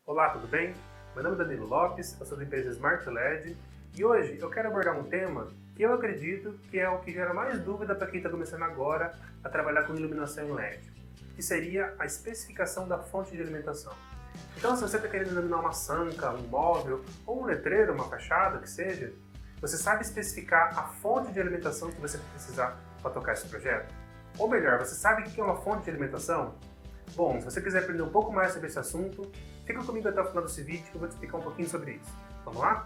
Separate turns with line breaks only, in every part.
Olá, tudo bem? Meu nome é Danilo Lopes, eu sou da empresa Smart LED e hoje eu quero abordar um tema que eu acredito que é o que gera mais dúvida para quem está começando agora a trabalhar com iluminação em LED, que seria a especificação da fonte de alimentação. Então, se você está querendo iluminar uma sanca, um móvel ou um letreiro, uma fachada, que seja, você sabe especificar a fonte de alimentação que você vai precisar para tocar esse projeto? Ou melhor, você sabe o que é uma fonte de alimentação? Bom, se você quiser aprender um pouco mais sobre esse assunto, fica comigo até o final desse vídeo que eu vou te explicar um pouquinho sobre isso. Vamos lá?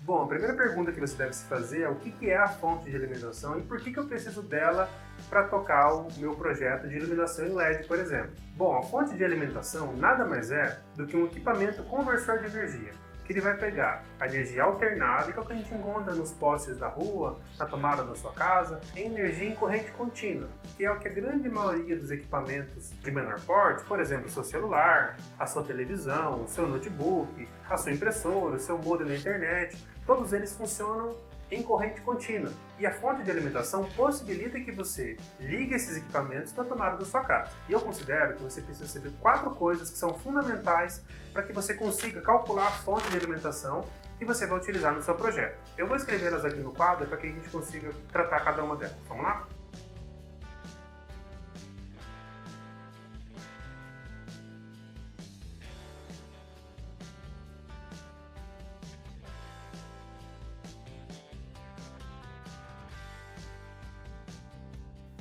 Bom, a primeira pergunta que você deve se fazer é o que é a fonte de alimentação e por que eu preciso dela para tocar o meu projeto de iluminação em LED, por exemplo. Bom, a fonte de alimentação nada mais é do que um equipamento conversor de energia, que ele vai pegar a energia alternada, que é o que a gente encontra nos postes da rua, na tomada da sua casa, em energia em corrente contínua, que é o que a grande maioria dos equipamentos de menor porte, por exemplo, o seu celular, a sua televisão, o seu notebook, a sua impressora, o seu modem na internet, todos eles funcionam em corrente contínua. E a fonte de alimentação possibilita que você ligue esses equipamentos na tomada da sua casa. E eu considero que você precisa saber 4 coisas que são fundamentais para que você consiga calcular a fonte de alimentação que você vai utilizar no seu projeto. Eu vou escrevê-las aqui no quadro para que a gente consiga tratar cada uma delas. Vamos lá?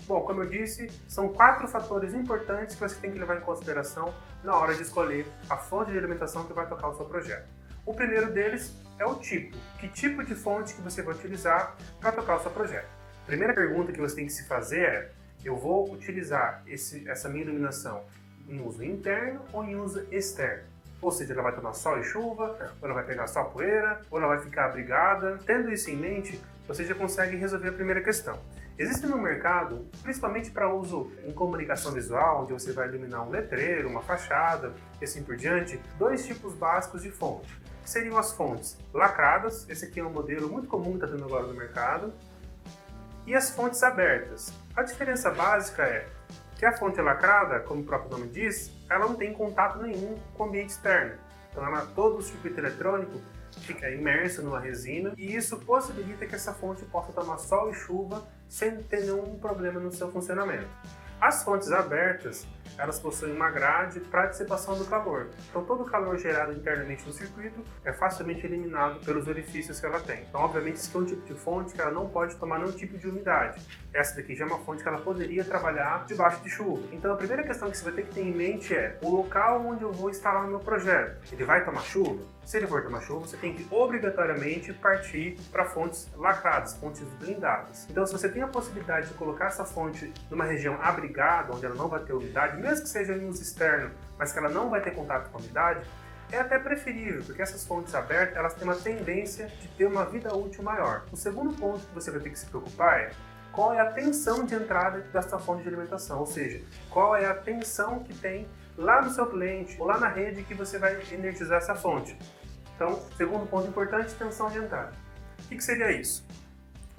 Bom, como eu disse, são 4 fatores importantes que você tem que levar em consideração na hora de escolher a fonte de alimentação que vai tocar o seu projeto. O primeiro deles é o tipo. Que tipo de fonte que você vai utilizar para tocar o seu projeto? A primeira pergunta que você tem que se fazer é: eu vou utilizar essa minha iluminação em uso interno ou em uso externo? Ou seja, ela vai tomar sol e chuva, ou ela vai pegar só poeira, ou ela vai ficar abrigada. Tendo isso em mente, você já consegue resolver a primeira questão. Existe no mercado, principalmente para uso em comunicação visual, onde você vai iluminar um letreiro, uma fachada e assim por diante, 2 tipos básicos de fonte, que seriam as fontes lacradas, esse aqui é um modelo muito comum que está tendo agora no mercado, e as fontes abertas. A diferença básica é que a fonte lacrada, como o próprio nome diz, ela não tem contato nenhum com o ambiente externo. Então, todo o circuito eletrônico fica imerso numa resina e isso possibilita que essa fonte possa tomar sol e chuva sem ter nenhum problema no seu funcionamento. As fontes abertas, elas possuem uma grade para dissipação do calor. Então todo o calor gerado internamente no circuito é facilmente eliminado pelos orifícios que ela tem. Então obviamente esse é um tipo de fonte que ela não pode tomar nenhum tipo de umidade. Essa daqui já é uma fonte que ela poderia trabalhar debaixo de chuva. Então a primeira questão que você vai ter que ter em mente é o local onde eu vou instalar o meu projeto. Ele vai tomar chuva? Se ele for tomar chuva, você tem que obrigatoriamente partir para fontes lacradas, fontes blindadas. Então se você tem a possibilidade de colocar essa fonte numa região abrigada, onde ela não vai ter umidade, mesmo que seja em uso externo, mas que ela não vai ter contato com a umidade, é até preferível, porque essas fontes abertas elas têm uma tendência de ter uma vida útil maior. O segundo ponto que você vai ter que se preocupar é qual é a tensão de entrada dessa fonte de alimentação, ou seja, qual é a tensão que tem lá no seu cliente ou lá na rede que você vai energizar essa fonte. Então, segundo ponto importante, tensão de entrada. O que seria isso?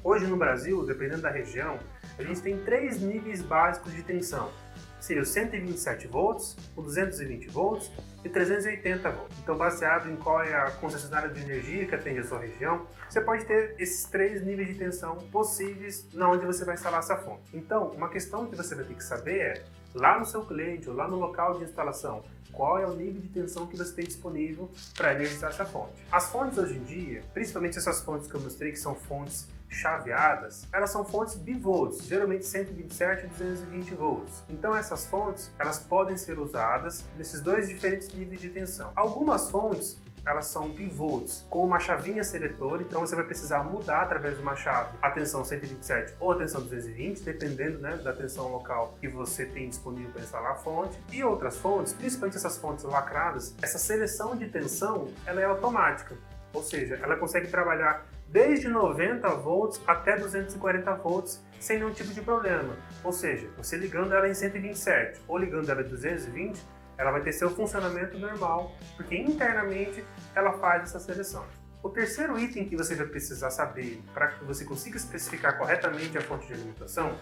Hoje no Brasil, dependendo da região, a gente tem 3 níveis básicos de tensão. Seria o 127 volts, o 220 volts e 380 volts. Então, baseado em qual é a concessionária de energia que atende a sua região, você pode ter esses 3 níveis de tensão possíveis na onde você vai instalar essa fonte. Então, uma questão que você vai ter que saber é, lá no seu cliente ou lá no local de instalação, qual é o nível de tensão que você tem disponível para energizar essa fonte. As fontes hoje em dia, principalmente essas fontes que eu mostrei, que são fontes chaveadas, elas são fontes bivolts, geralmente 127 e 220 volts. Então essas fontes, elas podem ser usadas nesses 2 diferentes níveis de tensão. Algumas fontes, elas são bivolts, com uma chavinha seletora, então você vai precisar mudar através de uma chave a tensão 127 ou a tensão 220, dependendo da tensão local que você tem disponível para instalar a fonte. E outras fontes, principalmente essas fontes lacradas, essa seleção de tensão ela é automática, ou seja, ela consegue trabalhar desde 90 volts até 240 volts sem nenhum tipo de problema. Ou seja, você ligando ela em 127 ou ligando ela em 220, ela vai ter seu funcionamento normal, porque internamente ela faz essa seleção. O terceiro item que você vai precisar saber para que você consiga especificar corretamente a fonte de alimentação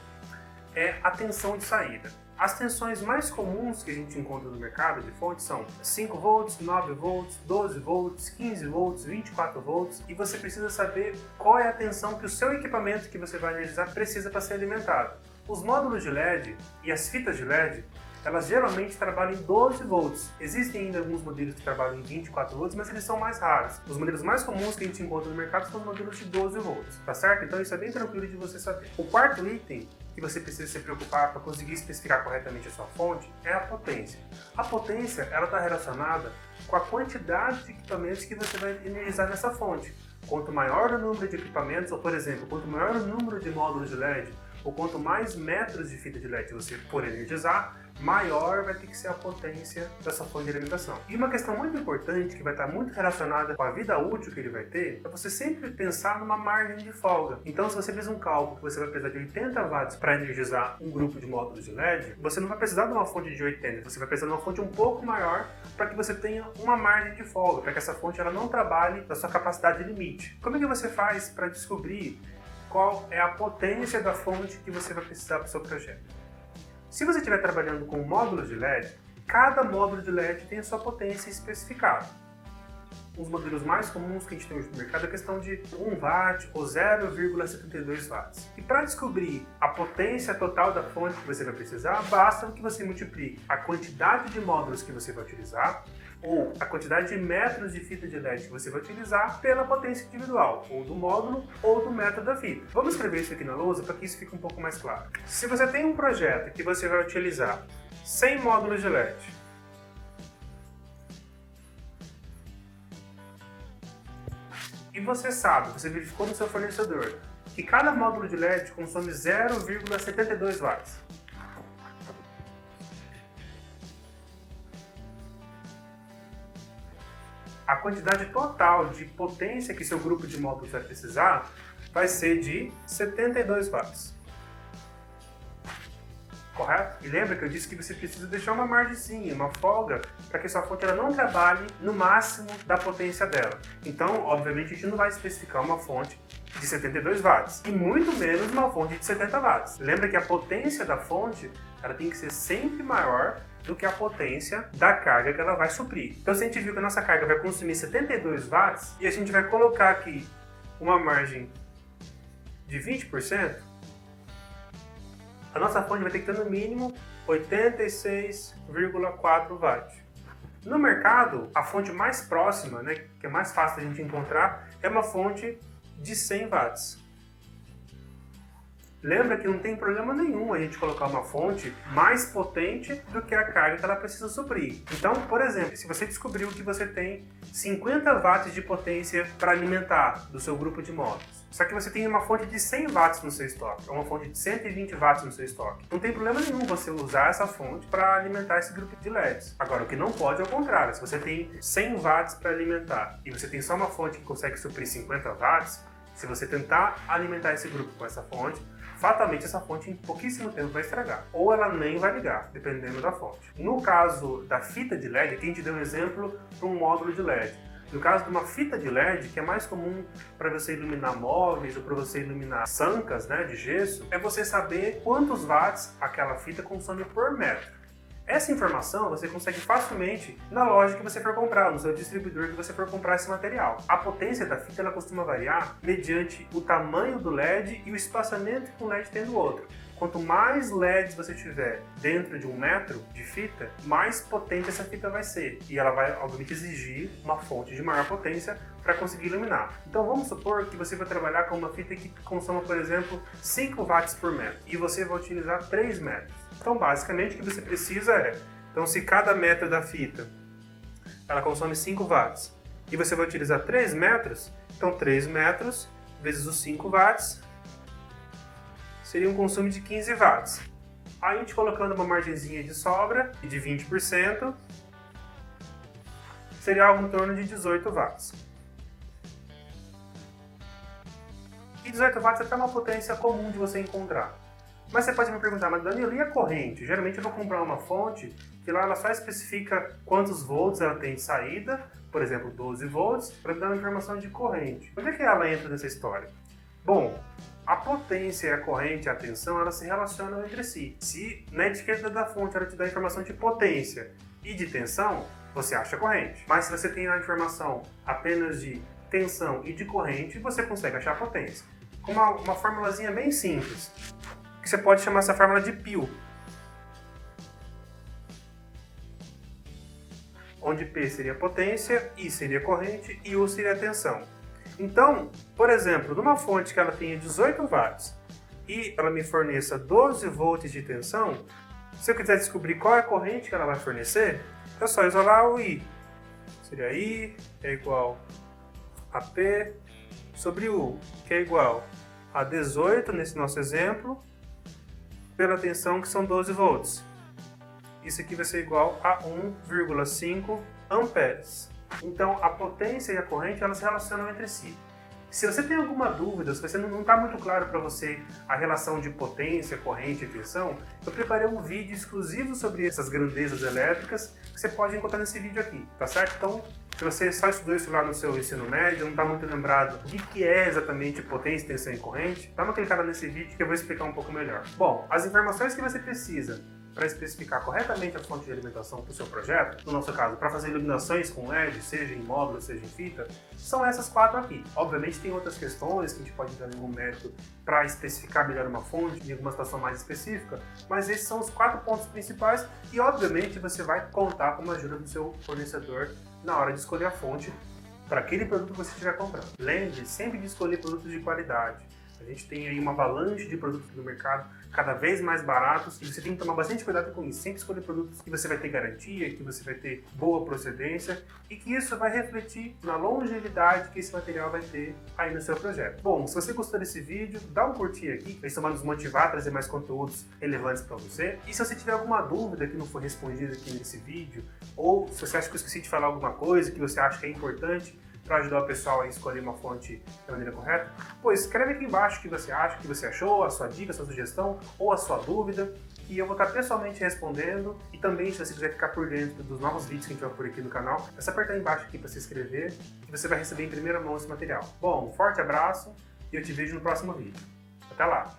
é a tensão de saída. As tensões mais comuns que a gente encontra no mercado de fonte são 5 volts, 9 volts, 12 volts, 15 volts, 24 volts, e você precisa saber qual é a tensão que o seu equipamento que você vai energizar precisa para ser alimentado. Os módulos de LED e as fitas de LED, elas geralmente trabalham em 12 volts. Existem ainda alguns modelos que trabalham em 24 volts, mas eles são mais raros. Os modelos mais comuns que a gente encontra no mercado são os modelos de 12 volts, tá certo? Então isso é bem tranquilo de você saber. O quarto item que você precisa se preocupar para conseguir especificar corretamente a sua fonte é a potência. A potência, ela está relacionada com a quantidade de equipamentos que você vai energizar nessa fonte. Quanto maior o número de equipamentos, ou por exemplo, quanto maior o número de módulos de LED, ou quanto mais metros de fita de LED você for energizar, maior vai ter que ser a potência da sua fonte de alimentação. E uma questão muito importante, que vai estar muito relacionada com a vida útil que ele vai ter, é você sempre pensar numa margem de folga. Então, se você fez um cálculo que você vai precisar de 80 watts para energizar um grupo de módulos de LED, você não vai precisar de uma fonte de 80, você vai precisar de uma fonte um pouco maior para que você tenha uma margem de folga, para que essa fonte ela não trabalhe na sua capacidade limite. Como é que você faz para descobrir qual é a potência da fonte que você vai precisar para o seu projeto? Se você estiver trabalhando com módulos de LED, cada módulo de LED tem a sua potência especificada. Os modelos mais comuns que a gente tem hoje no mercado é a questão de 1 watt ou 0,72 watts. E para descobrir a potência total da fonte que você vai precisar, basta que você multiplique a quantidade de módulos que você vai utilizar ou a quantidade de metros de fita de LED que você vai utilizar pela potência individual, ou do módulo ou do metro da fita. Vamos escrever isso aqui na lousa para que isso fique um pouco mais claro. Se você tem um projeto que você vai utilizar 100 módulos de LED, e você sabe, você verificou no seu fornecedor, que cada módulo de LED consome 0,72 watts. A quantidade total de potência que seu grupo de módulos vai precisar vai ser de 72 watts. Correto? E lembra que eu disse que você precisa deixar uma margenzinha, uma folga, para que sua fonte ela não trabalhe no máximo da potência dela. Então, obviamente, a gente não vai especificar uma fonte de 72 watts, e muito menos uma fonte de 70 watts. Lembra que a potência da fonte ela tem que ser sempre maior do que a potência da carga que ela vai suprir. Então, se a gente viu que a nossa carga vai consumir 72 watts, e a gente vai colocar aqui uma margem de 20%, a nossa fonte vai ter que ter no mínimo 86,4 watts. No mercado, a fonte mais próxima, que é mais fácil a gente encontrar, é uma fonte de 100 watts. Lembra que não tem problema nenhum a gente colocar uma fonte mais potente do que a carga que ela precisa suprir. Então, por exemplo, se você descobriu que você tem 50 watts de potência para alimentar do seu grupo de módulos, só que você tem uma fonte de 100 watts no seu estoque, ou uma fonte de 120 watts no seu estoque, não tem problema nenhum você usar essa fonte para alimentar esse grupo de LEDs. Agora, o que não pode é o contrário. Se você tem 100 watts para alimentar e você tem só uma fonte que consegue suprir 50 watts, se você tentar alimentar esse grupo com essa fonte, fatalmente essa fonte em pouquíssimo tempo vai estragar, ou ela nem vai ligar, dependendo da fonte. No caso da fita de LED, aqui a gente deu um exemplo para um módulo de LED. No caso de uma fita de LED, que é mais comum para você iluminar móveis ou para você iluminar sancas de gesso, é você saber quantos watts aquela fita consome por metro. Essa informação você consegue facilmente na loja que você for comprar, no seu distribuidor que você for comprar esse material. A potência da fita ela costuma variar mediante o tamanho do LED e o espaçamento que um LED tem do outro. Quanto mais LEDs você tiver dentro de 1 metro de fita, mais potente essa fita vai ser. E ela vai, obviamente, exigir uma fonte de maior potência para conseguir iluminar. Então vamos supor que você vai trabalhar com uma fita que consoma, por exemplo, 5 watts por metro. E você vai utilizar 3 metros. Então, basicamente, o que você precisa então se cada metro da fita ela consome 5 watts e você vai utilizar 3 metros, então 3 metros vezes os 5 watts seria um consumo de 15 watts. Aí a gente colocando uma margenzinha de sobra de 20%, seria algo em torno de 18 watts. E 18 watts é até uma potência comum de você encontrar. Mas você pode me perguntar, mas Danilo, e a corrente? Geralmente eu vou comprar uma fonte que lá ela só especifica quantos volts ela tem de saída, por exemplo, 12 volts, para me dar uma informação de corrente. Onde é que ela entra nessa história? Bom, a potência e a corrente e a tensão, elas se relacionam entre si. Se na etiqueta da fonte ela te dá informação de potência e de tensão, você acha corrente. Mas se você tem a informação apenas de tensão e de corrente, você consegue achar a potência. Com uma formulazinha bem simples, que você pode chamar essa fórmula de π, onde P seria potência, I seria corrente e U seria tensão. Então, por exemplo, numa fonte que ela tenha 18 watts e ela me forneça 12 volts de tensão, se eu quiser descobrir qual é a corrente que ela vai fornecer, é só isolar o I. Seria I é igual a P sobre U, que é igual a 18, nesse nosso exemplo, pela tensão que são 12 volts. Isso aqui vai ser igual a 1,5 amperes. Então, a potência e a corrente, elas se relacionam entre si. Se você tem alguma dúvida, se você não está muito claro para você a relação de potência, corrente e tensão, eu preparei um vídeo exclusivo sobre essas grandezas elétricas que você pode encontrar nesse vídeo aqui, tá certo? Então, se você só estudou isso lá no seu ensino médio, não está muito lembrado do que é exatamente potência, tensão e corrente, dá uma clicada nesse vídeo que eu vou explicar um pouco melhor. Bom, as informações que você precisa para especificar corretamente a fonte de alimentação para o seu projeto, no nosso caso, para fazer iluminações com LED, seja em módulo, seja em fita, são essas 4 aqui. Obviamente tem outras questões que a gente pode entrar em algum mérito para especificar melhor uma fonte, em alguma situação mais específica, mas esses são os 4 pontos principais e, obviamente, você vai contar com a ajuda do seu fornecedor na hora de escolher a fonte para aquele produto que você estiver comprando. Lembre sempre de escolher produtos de qualidade. A gente tem aí uma avalanche de produtos no mercado cada vez mais baratos e você tem que tomar bastante cuidado com isso. Sempre escolher produtos que você vai ter garantia, que você vai ter boa procedência e que isso vai refletir na longevidade que esse material vai ter aí no seu projeto. Bom, se você gostou desse vídeo, dá um curtir aqui, isso vai nos motivar a trazer mais conteúdos relevantes para você. E se você tiver alguma dúvida que não foi respondida aqui nesse vídeo, ou se você acha que eu esqueci de falar alguma coisa que você acha que é importante para ajudar o pessoal a escolher uma fonte da maneira correta, pois escreve aqui embaixo o que você acha, o que você achou, a sua dica, a sua sugestão ou a sua dúvida, e eu vou estar pessoalmente respondendo. E também, se você quiser ficar por dentro dos novos vídeos que a gente vai por aqui no canal, é só apertar embaixo aqui para se inscrever, que você vai receber em primeira mão esse material. Bom, um forte abraço e eu te vejo no próximo vídeo. Até lá!